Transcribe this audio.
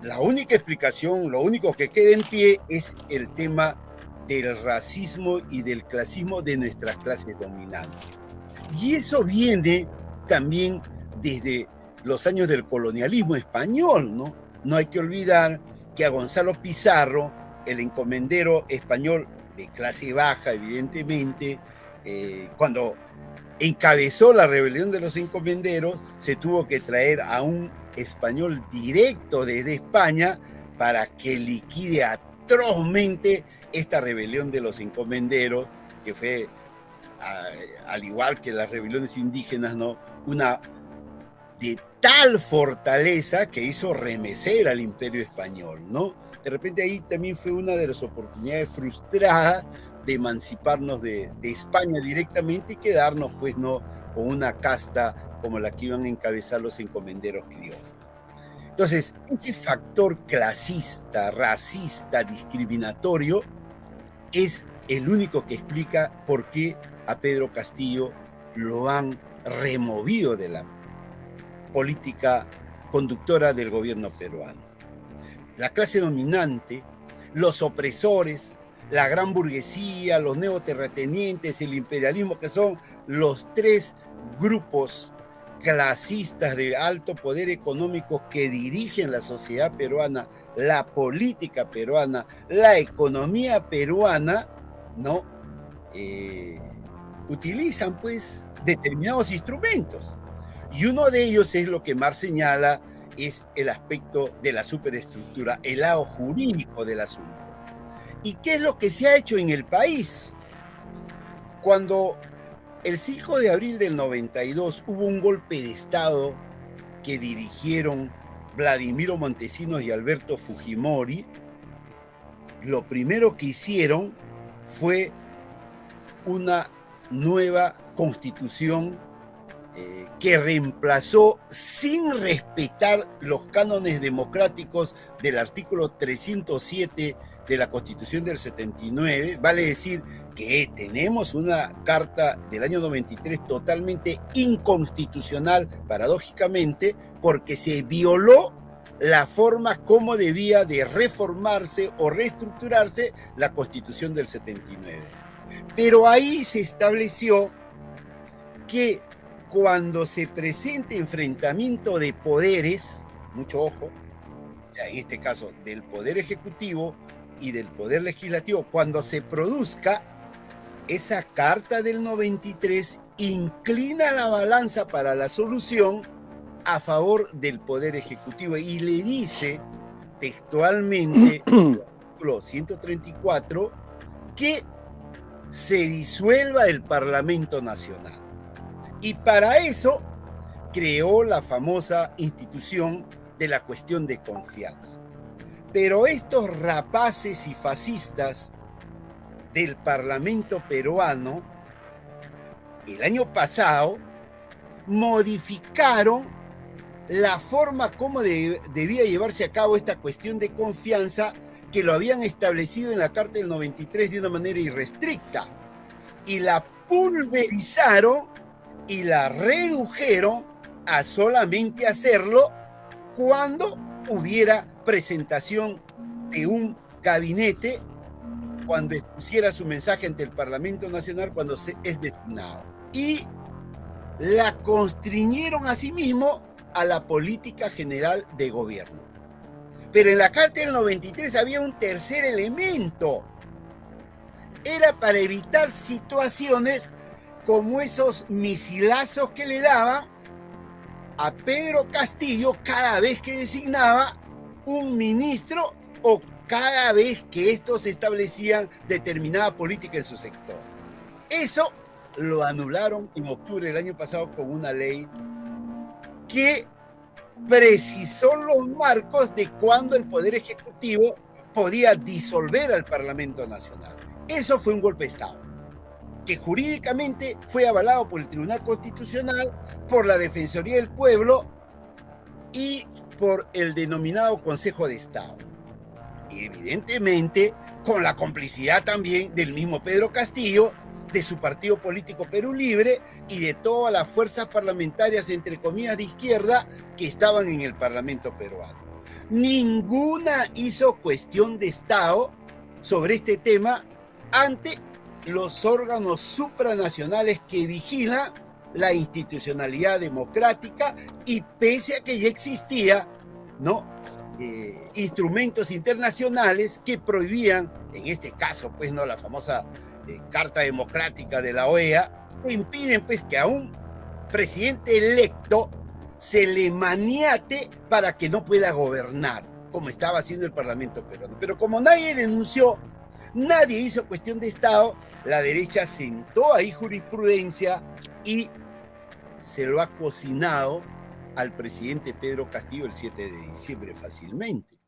La única explicación, lo único que queda en pie es el tema del racismo y del clasismo de nuestras clases dominantes. Y eso viene también desde los años del colonialismo español, ¿no? No hay que olvidar que a Gonzalo Pizarro, el encomendero español de clase baja, evidentemente, cuando encabezó la rebelión de los encomenderos, se tuvo que traer a un español directo desde España para que liquide atrozmente esta rebelión de los encomenderos, que fue, al igual que las rebeliones indígenas, ¿no?, una de tal fortaleza que hizo remecer al imperio español, ¿no? De repente ahí también fue una de las oportunidades frustradas de emanciparnos de España directamente y quedarnos, pues, no con una casta como la que iban a encabezar los encomenderos criollos. Entonces, ese factor clasista, racista, discriminatorio es el único que explica por qué a Pedro Castillo lo han removido de la política conductora del gobierno peruano. La clase dominante, los opresores, la gran burguesía, los neoterratenientes, el imperialismo, que son los tres grupos clasistas de alto poder económico que dirigen la sociedad peruana, la política peruana, la economía peruana, ¿no? Utilizan, pues, determinados instrumentos. Y uno de ellos es lo que Marx señala, es el aspecto de la superestructura, el lado jurídico del asunto. ¿Y qué es lo que se ha hecho en el país? Cuando el 5 de abril del 92 hubo un golpe de Estado que dirigieron Vladimiro Montesinos y Alberto Fujimori, lo primero que hicieron fue una nueva constitución que reemplazó, sin respetar los cánones democráticos del artículo 307 de la Constitución del 79, vale decir que tenemos una carta del año 93 totalmente inconstitucional, paradójicamente, porque se violó la forma como debía de reformarse o reestructurarse la Constitución del 79. Pero ahí se estableció que cuando se presente enfrentamiento de poderes, mucho ojo, o sea, en este caso del Poder Ejecutivo y del Poder Legislativo, cuando se produzca, esa carta del 93 inclina la balanza para la solución a favor del Poder Ejecutivo y le dice textualmente, artículo 134, que se disuelva el Parlamento Nacional. Y para eso creó la famosa institución de la cuestión de confianza. Pero estos rapaces y fascistas del Parlamento peruano, el año pasado, modificaron la forma como debía llevarse a cabo esta cuestión de confianza, que lo habían establecido en la Carta del 93 de una manera irrestricta, y la pulverizaron y la redujeron a solamente hacerlo cuando hubiera presentación de un gabinete, cuando expusiera su mensaje ante el Parlamento Nacional, cuando es designado. Y la constriñeron a sí mismo a la política general de gobierno. Pero en la Carta del 93 había un tercer elemento. Era para evitar situaciones como esos misilazos que le daban a Pedro Castillo cada vez que designaba un ministro o cada vez que estos establecían determinada política en su sector. Eso lo anularon en octubre del año pasado con una ley que precisó los marcos de cuándo el Poder Ejecutivo podía disolver al Parlamento Nacional. Eso fue un golpe de Estado, que jurídicamente fue avalado por el Tribunal Constitucional, por la Defensoría del Pueblo y por el denominado Consejo de Estado. Y evidentemente con la complicidad también del mismo Pedro Castillo, de su partido político Perú Libre y de todas las fuerzas parlamentarias, entre comillas, de izquierda que estaban en el Parlamento peruano. Ninguna hizo cuestión de Estado sobre este tema ante los órganos supranacionales que vigilan la institucionalidad democrática, y pese a que ya existía, ¿no? Instrumentos internacionales que prohibían, en este caso, pues, ¿no? La famosa Carta Democrática de la OEA, que impiden, pues, que a un presidente electo se le maniate para que no pueda gobernar, como estaba haciendo el Parlamento peruano. Pero como nadie denunció, nadie hizo cuestión de Estado, la derecha sentó ahí jurisprudencia y se lo ha cocinado al presidente Pedro Castillo el 7 de diciembre fácilmente.